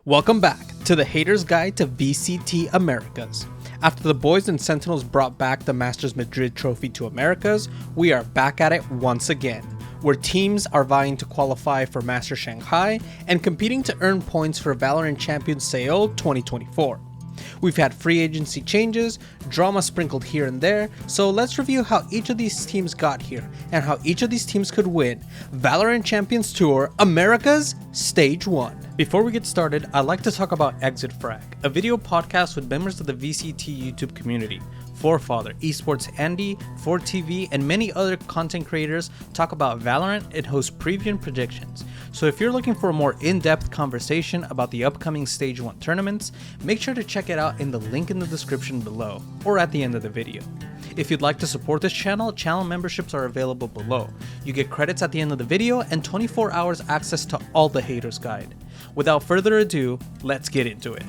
Welcome back to the Hater's Guide to VCT Americas. After the boys and Sentinels brought back the Masters Madrid trophy to Americas, we are back at it once again, where teams are vying to qualify for Masters Shanghai and competing to earn points for Valorant Champions Seoul 2024. We've had free agency changes, drama sprinkled here and there, so let's review how each of these teams got here and how each of these teams could win Valorant Champions Tour Americas Stage 1. Before we get started, I'd like to talk about Exit Frag, a video podcast with members of the VCT YouTube community. Forefather, Esports Andy, 4TV, and many other content creators talk about Valorant and host preview and predictions. So if you're looking for a more in-depth conversation about the upcoming Stage 1 tournaments, make sure to check it out in the link in the description below, or at the end of the video. If you'd like to support this channel memberships are available below. You get credits at the end of the video and 24 hours access to all the Haters Guide. Without further ado, let's get into it.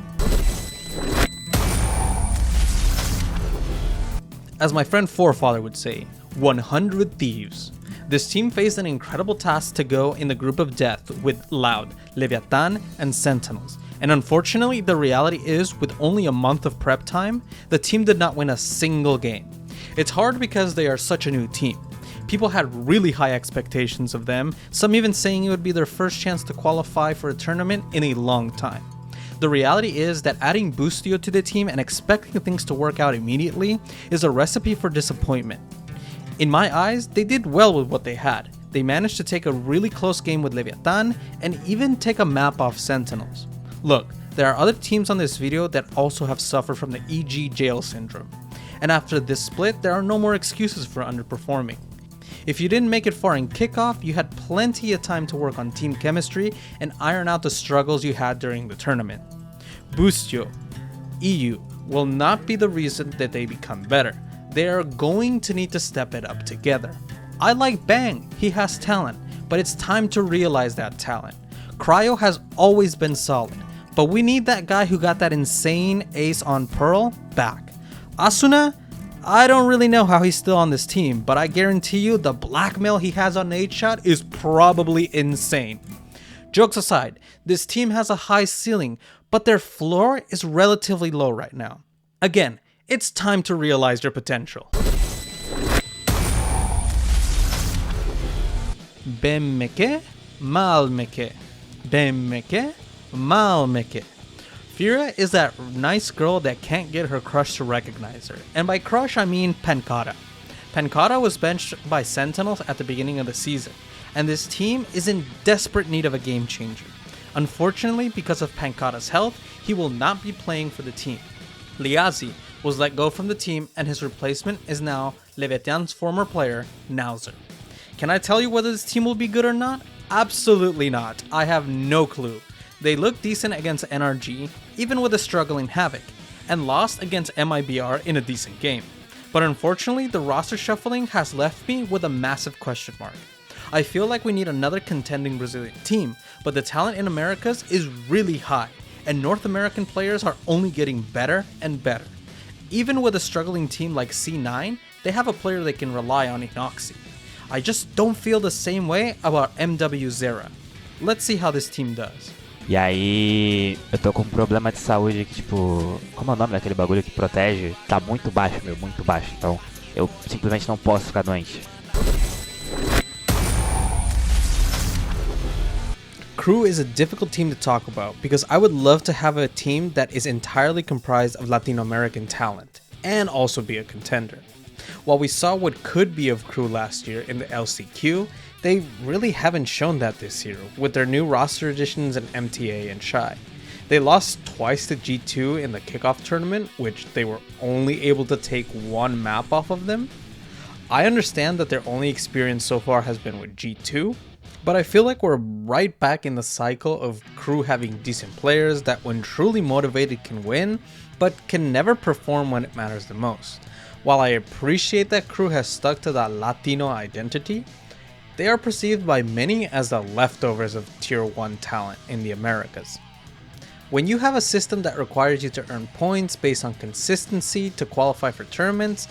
As my friend Forefather would say, 100 Thieves. This team faced an incredible task to go in the group of death with Loud, Leviatan, and Sentinels. And unfortunately, the reality is, with only a month of prep time, the team did not win a single game. It's hard because they are such a new team. People had really high expectations of them, some even saying it would be their first chance to qualify for a tournament in a long time. The reality is that adding Boostio to the team and expecting things to work out immediately is a recipe for disappointment. In my eyes, they did well with what they had. They managed to take a really close game with Leviatan and even take a map off Sentinels. Look, there are other teams on this video that also have suffered from the EG jail syndrome. And after this split, there are no more excuses for underperforming. If you didn't make it far in kickoff, you had plenty of time to work on team chemistry and iron out the struggles you had during the tournament. Boostio, EU, will not be the reason that they become better. They are going to need to step it up together. I like Bang, he has talent, but it's time to realize that talent. Cryo has always been solid, but we need that guy who got that insane ace on Pearl back. Asuna, I don't really know how he's still on this team, but I guarantee you the blackmail he has on Nade Shot is probably insane. Jokes aside, this team has a high ceiling, but their floor is relatively low right now. Again, it's time to realize their potential. Ben meke, mal meke. Ben meke, mal meke. Furia is that nice girl that can't get her crush to recognize her. And by crush, I mean Pancada. Pancada was benched by Sentinels at the beginning of the season, and this team is in desperate need of a game changer. Unfortunately, because of Pancada's health, he will not be playing for the team. Liazi was let go from the team, and his replacement is now Leviatan's former player, Nauzer. Can I tell you whether this team will be good or not? Absolutely not. I have no clue. They looked decent against NRG, even with a struggling Havoc, and lost against MIBR in a decent game. But unfortunately, the roster shuffling has left me with a massive question mark. I feel like we need another contending Brazilian team, but the talent in Americas is really high, and North American players are only getting better and better. Even with a struggling team like C9, they have a player they can rely on in Oxy. I just don't feel the same way about MW Zera. Let's see how this team does. E aí, eu tô com um problema de saúde que, tipo, como é o nome daquele bagulho que protege? Tá muito baixo, muito baixo. Então, eu simplesmente não posso ficar doente. Crew is a difficult team to talk about because I would love to have a team that is entirely comprised of Latino American talent and also be a contender. While we saw what could be of Crew last year in the LCQ, they really haven't shown that this year with their new roster additions in MTA and Shy. They lost twice to G2 in the kickoff tournament, which they were only able to take one map off of them. I understand that their only experience so far has been with G2, but I feel like we're right back in the cycle of Crew having decent players that when truly motivated can win, but can never perform when it matters the most. While I appreciate that Crew has stuck to that Latino identity, they are perceived by many as the leftovers of Tier 1 talent in the Americas. When you have a system that requires you to earn points based on consistency to qualify for tournaments,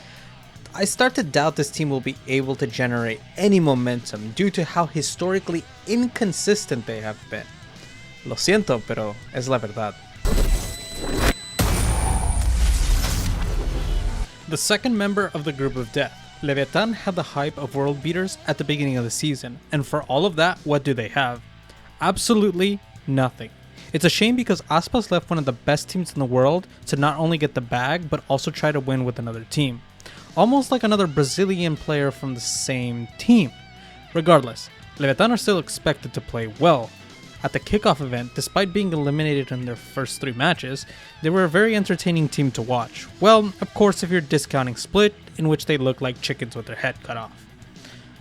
I start to doubt this team will be able to generate any momentum due to how historically inconsistent they have been. Lo siento, pero es la verdad. The second member of the group of death, Leviatan, had the hype of world beaters at the beginning of the season, and for all of that, what do they have? Absolutely nothing. It's a shame because ASPAS left one of the best teams in the world to not only get the bag, but also try to win with another team. Almost like another Brazilian player from the same team. Regardless, Leviatan are still expected to play well. At the kickoff event, despite being eliminated in their first 3 matches, they were a very entertaining team to watch. Well, of course if you're discounting Split, in which they look like chickens with their head cut off.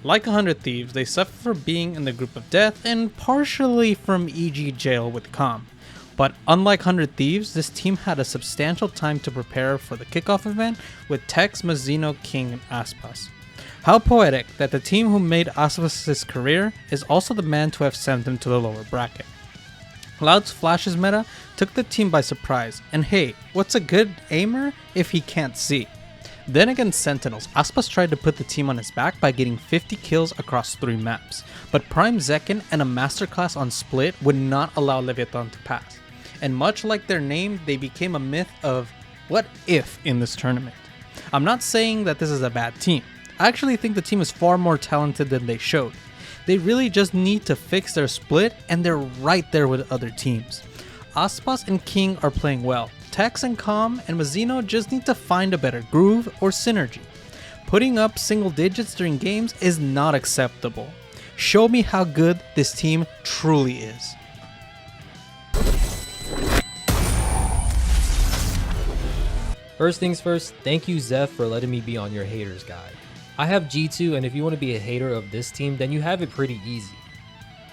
Like 100 Thieves, they suffer from being in the group of death and partially from EG jail with Calm. But unlike 100 Thieves, this team had a substantial time to prepare for the kickoff event with TenZ, Mazino, King, and ASPAS. How poetic that the team who made ASPAS' career is also the man to have sent him to the lower bracket. Loud's flashes meta took the team by surprise, and hey, what's a good aimer if he can't see? Then against Sentinels, ASPAS tried to put the team on his back by getting 50 kills across 3 maps, but Prime Zekken and a masterclass on Split would not allow Leviatan to pass. And much like their name, they became a myth of what if in this tournament. I'm not saying that this is a bad team. I actually think the team is far more talented than they showed. They really just need to fix their split and they're right there with other teams. ASPAS and King are playing well. TenZ and Calm and Mazino just need to find a better groove or synergy. Putting up single digits during games is not acceptable. Show me how good this team truly is. First things first, thank you Zeph for letting me be on your haters guide. I have G2 and if you want to be a hater of this team then you have it pretty easy,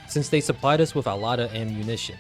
since they supplied us with a lot of ammunition.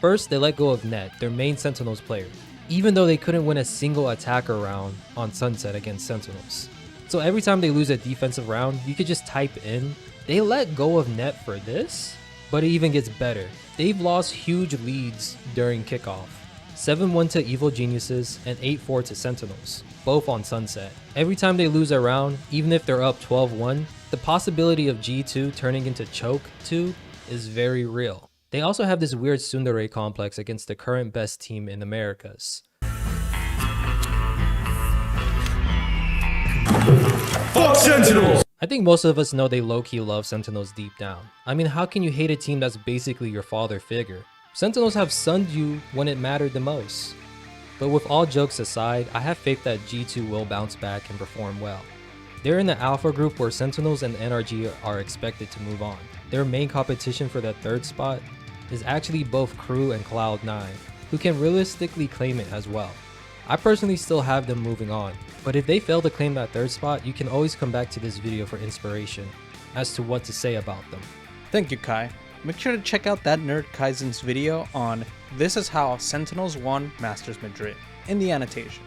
First, they let go of Net, their main Sentinels player, even though they couldn't win a single attacker round on Sunset against Sentinels. So every time they lose a defensive round, you could just type in, they let go of Net for this? But it even gets better. They've lost huge leads during kickoff. 7-1 to Evil Geniuses and 8-4 to Sentinels, both on Sunset. Every time they lose a round, even if they're up 12-1, the possibility of G2 turning into Choke 2 is very real. They also have this weird tsundere complex against the current best team in Américas. Fuck Sentinels! I think most of us know they low-key love Sentinels deep down. I mean, how can you hate a team that's basically your father figure? Sentinels have sunned you when it mattered the most. But with all jokes aside, I have faith that G2 will bounce back and perform well. They're in the Alpha group where Sentinels and NRG are expected to move on. Their main competition for that 3rd spot is actually both Crew and Cloud9, who can realistically claim it as well. I personally still have them moving on, but if they fail to claim that 3rd spot, you can always come back to this video for inspiration as to what to say about them. Thank you, Kai. Make sure to check out that nerd Kaizen's video on This is how Sentinels won Masters Madrid in the annotation.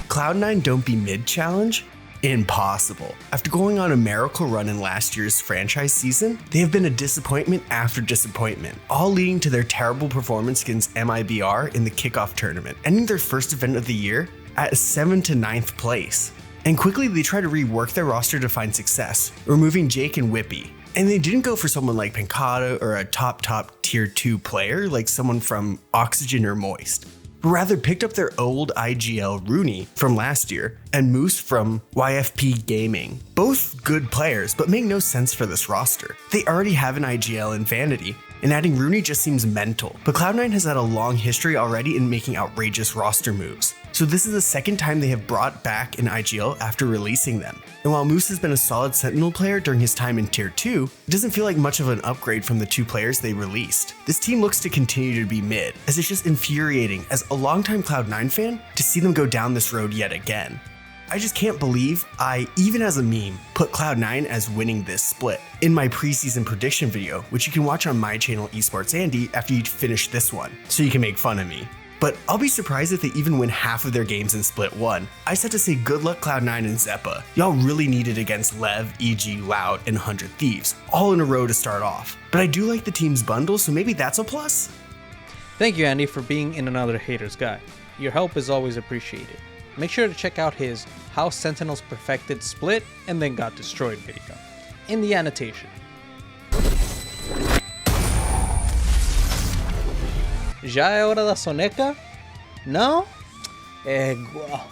Cloud9 don't be mid challenge? Impossible. After going on a miracle run in last year's franchise season, they have been a disappointment after disappointment, all leading to their terrible performance against MIBR in the kickoff tournament, ending their first event of the year at 7th to 9th place. And quickly they try to rework their roster to find success, removing Jake and Whippy. And they didn't go for someone like Pancata or a top tier 2 player like someone from Oxygen or Moist, but rather picked up their old IGL Rooney from last year and Moose from YFP Gaming. Both good players, but make no sense for this roster. They already have an IGL in Vanity, and adding Rooney just seems mental. But Cloud9 has had a long history already in making outrageous roster moves, so this is the second time they have brought back an IGL after releasing them. And while Moose has been a solid Sentinel player during his time in Tier 2, it doesn't feel like much of an upgrade from the 2 players they released. This team looks to continue to be mid, as it's just infuriating as a longtime Cloud9 fan to see them go down this road yet again. I just can't believe I, even as a meme, put Cloud9 as winning this split in my preseason prediction video, which you can watch on my channel Esports Andy after you finish this one, so you can make fun of me. But I'll be surprised if they even win half of their games in Split 1. I just have to say good luck Cloud9 and Xepppa. Y'all really need it against Lev, EG, Loud, and 100 Thieves, all in a row to start off. But I do like the team's bundle, so maybe that's a plus? Thank you, Andy, for being in another Haters Guide. Your help is always appreciated. Make sure to check out his How Sentinels Perfected Split and Then Got Destroyed video in the annotation. Já é hora da soneca? No? Igual.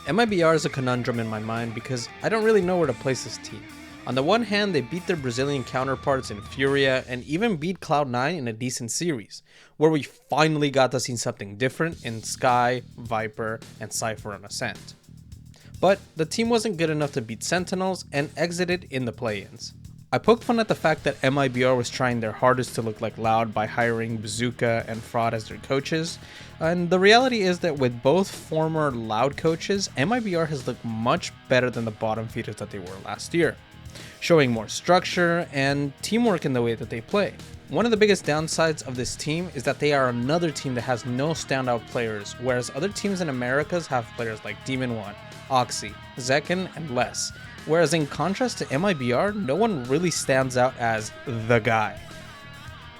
MIBR is a conundrum in my mind because I don't really know where to place this team. On the one hand, they beat their Brazilian counterparts in Furia and even beat Cloud9 in a decent series, where we finally got to see something different in Sky, Viper, and Cypher on Ascent. But the team wasn't good enough to beat Sentinels and exited in the play-ins. I poked fun at the fact that MIBR was trying their hardest to look like Loud by hiring Bazooka and Fraud as their coaches, and the reality is that with both former Loud coaches, MIBR has looked much better than the bottom feeders that they were last year, showing more structure and teamwork in the way that they play. One of the biggest downsides of this team is that they are another team that has no standout players, whereas other teams in Americas have players like Demon One, Oxy, Zekken, and less. Whereas in contrast to MIBR, no one really stands out as the guy.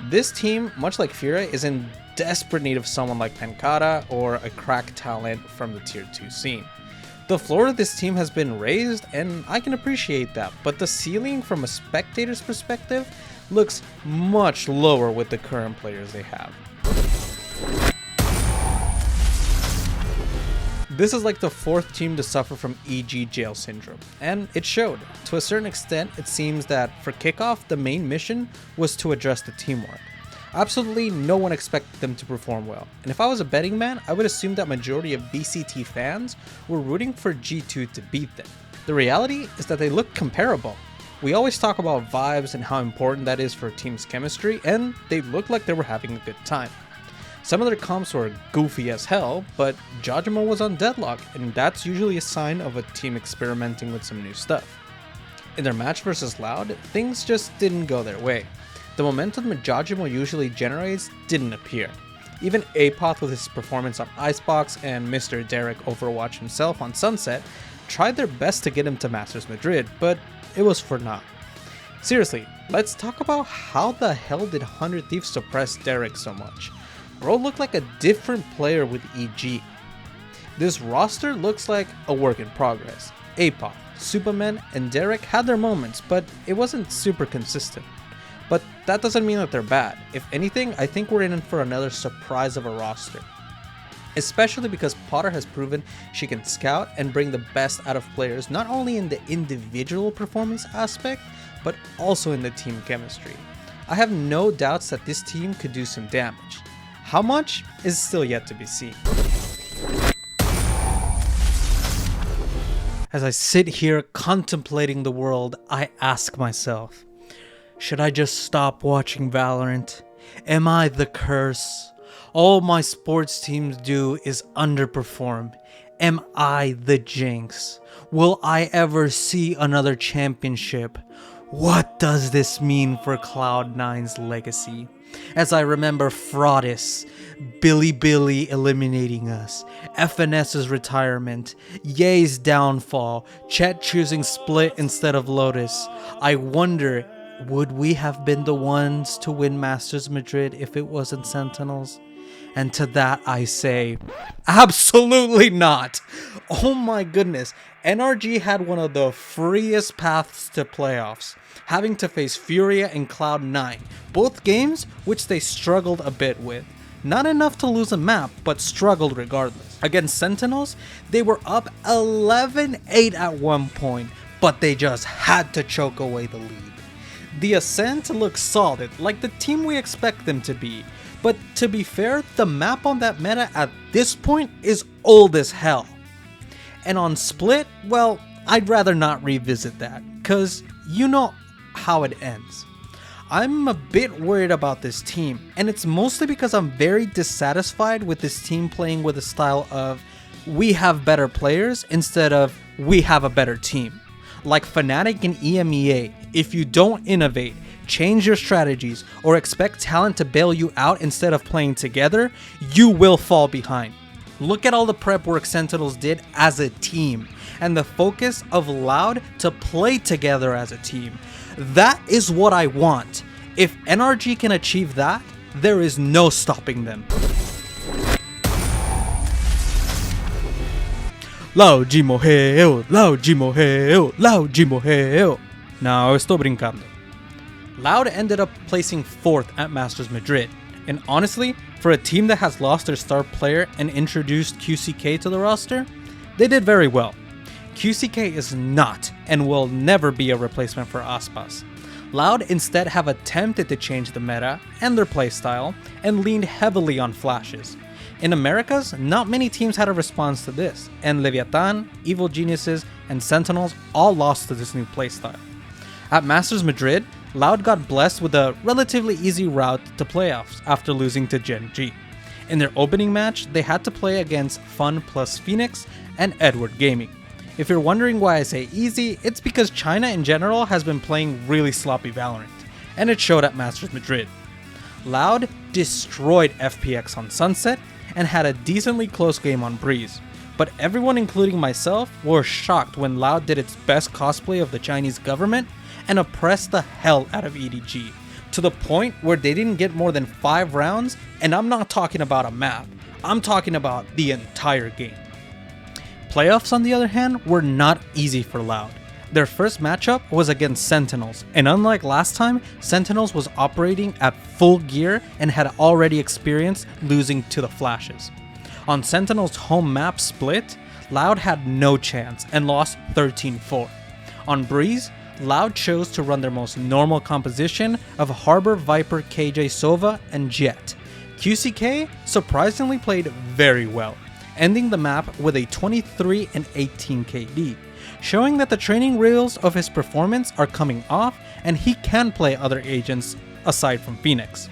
This team, much like Furia, is in desperate need of someone like Pancada or a crack talent from the tier 2 scene. The floor of this team has been raised, and I can appreciate that, but the ceiling from a spectator's perspective looks much lower with the current players they have. This is like the fourth team to suffer from EG jail syndrome, and it showed. To a certain extent, it seems that for kickoff, the main mission was to address the teamwork. Absolutely no one expected them to perform well, and if I was a betting man, I would assume that majority of VCT fans were rooting for G2 to beat them. The reality is that they look comparable. We always talk about vibes and how important that is for a team's chemistry, and they looked like they were having a good time. Some of their comps were goofy as hell, but Jawgemo was on deadlock, and that's usually a sign of a team experimenting with some new stuff. In their match versus Loud, things just didn't go their way. The momentum that Jawgemo usually generates didn't appear. Even Apoth with his performance on Icebox and Mr. Derek Overwatch himself on Sunset tried their best to get him to Masters Madrid, but it was for naught. Seriously, let's talk about how the hell did 100 Thieves suppress Derek so much. Bro looked like a different player with EG. This roster looks like a work in progress. Apoth, Superman, and Derek had their moments, but it wasn't super consistent. But that doesn't mean that they're bad. If anything, I think we're in for another surprise of a roster. Especially because Potter has proven she can scout and bring the best out of players, not only in the individual performance aspect, but also in the team chemistry. I have no doubts that this team could do some damage. How much is still yet to be seen. As I sit here contemplating the world, I ask myself, should I just stop watching Valorant? Am I the curse? All my sports teams do is underperform. Am I the jinx? Will I ever see another championship? What does this mean for Cloud9's legacy? As I remember Fraudis, Billy eliminating us, FNS's retirement, Ye's downfall, Chet choosing Split instead of Lotus, I wonder, would we have been the ones to win Masters Madrid if it wasn't Sentinels? And to that I say, absolutely not! Oh my goodness, NRG had one of the freest paths to playoffs, having to face Furia and Cloud9, both games which they struggled a bit with. Not enough to lose a map, but struggled regardless. Against Sentinels, they were up 11-8 at one point, but they just had to choke away the lead. The Ascent looks solid, like the team we expect them to be. But to be fair, the map on that meta at this point is old as hell. And on Split, well, I'd rather not revisit that, cause you know how it ends. I'm a bit worried about this team, and it's mostly because I'm very dissatisfied with this team playing with a style of we have better players instead of we have a better team. Like Fnatic and EMEA, if you don't innovate, change your strategies, or expect talent to bail you out instead of playing together, you will fall behind. Look at all the prep work Sentinels did as a team, and the focus of Loud to play together as a team. That is what I want. If NRG can achieve that, there is no stopping them. Loud morreu, Loud morreu, Loud morreu. Não, eu estou brincando. Loud ended up placing 4th at Masters Madrid, And honestly, for a team that has lost their star player and introduced QCK to the roster, they did very well. QCK is not and will never be a replacement for ASPAS. Loud instead have attempted to change the meta and their playstyle and leaned heavily on flashes. In Americas, not many teams had a response to this, and Leviatan, Evil Geniuses, and Sentinels all lost to this new playstyle. At Masters Madrid, Loud got blessed with a relatively easy route to playoffs after losing to Gen G. In their opening match, they had to play against Fun plus Phoenix and Edward Gaming. If you're wondering why I say easy, it's because China in general has been playing really sloppy Valorant, and it showed at Masters Madrid. Loud destroyed FPX on Sunset and had a decently close game on Breeze, but everyone including myself were shocked when Loud did its best cosplay of the Chinese government and oppressed the hell out of EDG, to the point where they didn't get more than 5 rounds, and I'm not talking about a map, I'm talking about the entire game. Playoffs, on the other hand, were not easy for Loud. Their first matchup was against Sentinels, and unlike last time, Sentinels was operating at full gear and had already experienced losing to the Flashes. On Sentinels' home map Split, Loud had no chance and lost 13-4. On Breeze, Loud chose to run their most normal composition of Harbor, Viper, KJ Sova, and Jet. QCK surprisingly played very well, ending the map with a 23 and 18 KD, showing that the training reels of his performance are coming off and he can play other agents aside from Phoenix.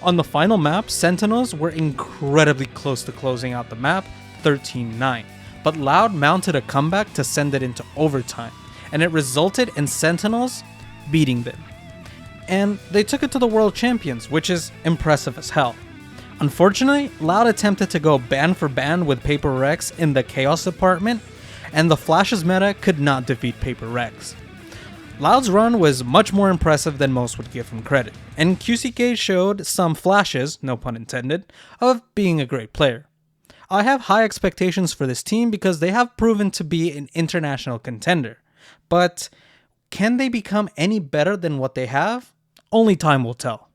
On the final map, Sentinels were incredibly close to closing out the map 13-9, but Loud mounted a comeback to send it into overtime, and it resulted in Sentinels beating them. And they took it to the World Champions, which is impressive as hell. Unfortunately, Loud attempted to go band for band with Paper Rex in the Chaos department, and the Flash's meta could not defeat Paper Rex. Loud's run was much more impressive than most would give him credit, and QCK showed some flashes, no pun intended, of being a great player. I have high expectations for this team because they have proven to be an international contender, but can they become any better than what they have? Only time will tell.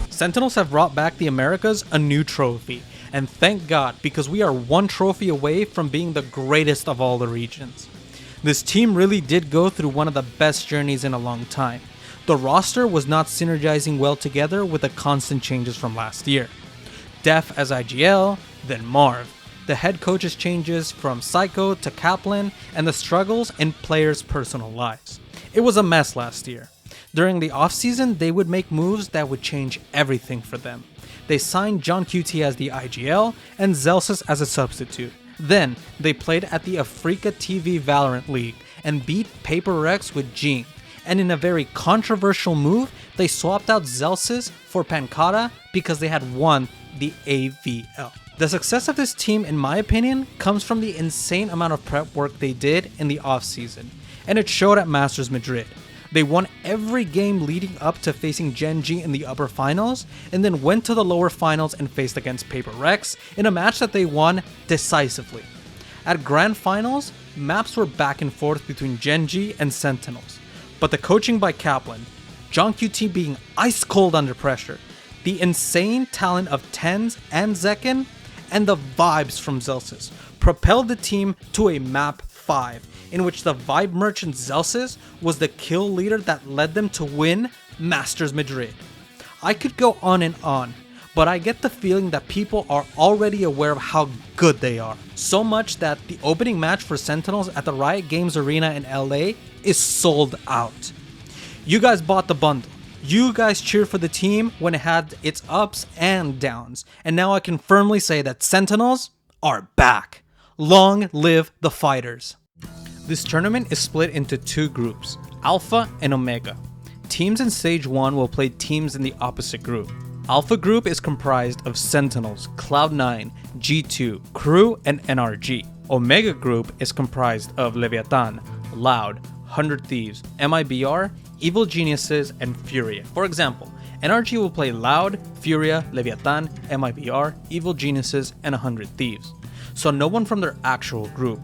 Sentinels have brought back the Americas a new trophy, and thank God, because we are one trophy away from being the greatest of all the regions. This team really did go through one of the best journeys in a long time. The roster was not synergizing well together with the constant changes from last year. Def as IGL, then Marved. The head coach's changes from Psycho to Kaplan, and the struggles in players' personal lives. It was a mess last year. During the offseason, they would make moves that would change everything for them. They signed John QT as the IGL and Zellsis as a substitute. Then, they played at the Africa TV Valorant League and beat Paper Rex with Gene. And in a very controversial move, they swapped out Zellsis for Pancata because they had won the AVL. The success of this team, in my opinion, comes from the insane amount of prep work they did in the offseason, and it showed at Masters Madrid. They won every game leading up to facing Gen G in the upper finals, and then went to the lower finals and faced against Paper Rex in a match that they won decisively. At Grand Finals, maps were back and forth between Gen G and Sentinels, but the coaching by Kaplan, John QT being ice cold under pressure, the insane talent of TenZ and Zekken, and the vibes from Zellsis propelled the team to a map 5, in which the vibe merchant Zellsis was the kill leader that led them to win Masters Madrid. I could go on, but I get the feeling that people are already aware of how good they are. So much that the opening match for Sentinels at the Riot Games Arena in LA is sold out. You guys bought the bundle. You guys cheered for the team when it had its ups and downs, and now I can firmly say that Sentinels are back. Long live the fighters. This tournament is split into 2 groups, Alpha and Omega. Teams in Stage 1 will play teams in the opposite group. Alpha group is comprised of Sentinels, Cloud9, G2, Crew, and NRG. Omega group is comprised of Leviatan, Loud, 100 Thieves, MIBR, Evil Geniuses, and Furia. For example, NRG will play Loud, Furia, Leviatan, MIBR, Evil Geniuses, and 100 Thieves. So no one from their actual group.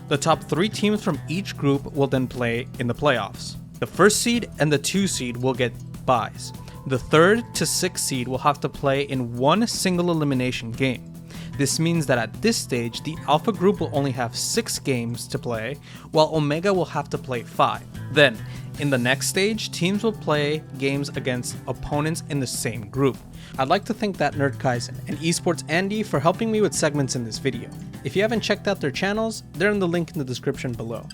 The top 3 teams from each group will then play in the playoffs. The 1st seed and the 2 seed will get buys. The 3rd to 6th seed will have to play in one single elimination game. This means that at this stage, the Alpha group will only have 6 games to play, while Omega will have to play 5. Then, in the next stage, teams will play games against opponents in the same group. I'd like to thank that nerd Kaizen and Esports Andy for helping me with segments in this video. If you haven't checked out their channels, they're in the link in the description below.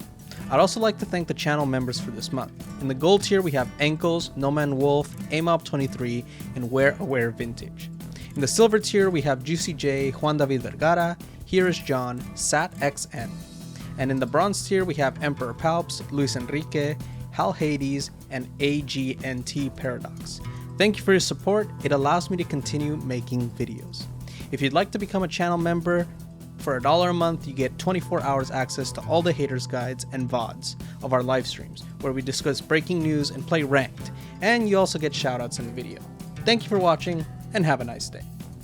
I'd also like to thank the channel members for this month. In the gold tier, we have Ankles, No Man Wolf, AMOB23, and Wear Aware Vintage. In the silver tier, we have Juicy J, Juan David Vergara, Here is John, SatXN. And in the bronze tier, we have Emperor Palps, Luis Enrique, Hal Hades, and AGNT Paradox. Thank you for your support. It allows me to continue making videos. If you'd like to become a channel member, for $1 a month, you get 24 hours access to all the haters guides and VODs of our live streams, where we discuss breaking news and play ranked, and you also get shoutouts in the video. Thank you for watching, and have a nice day.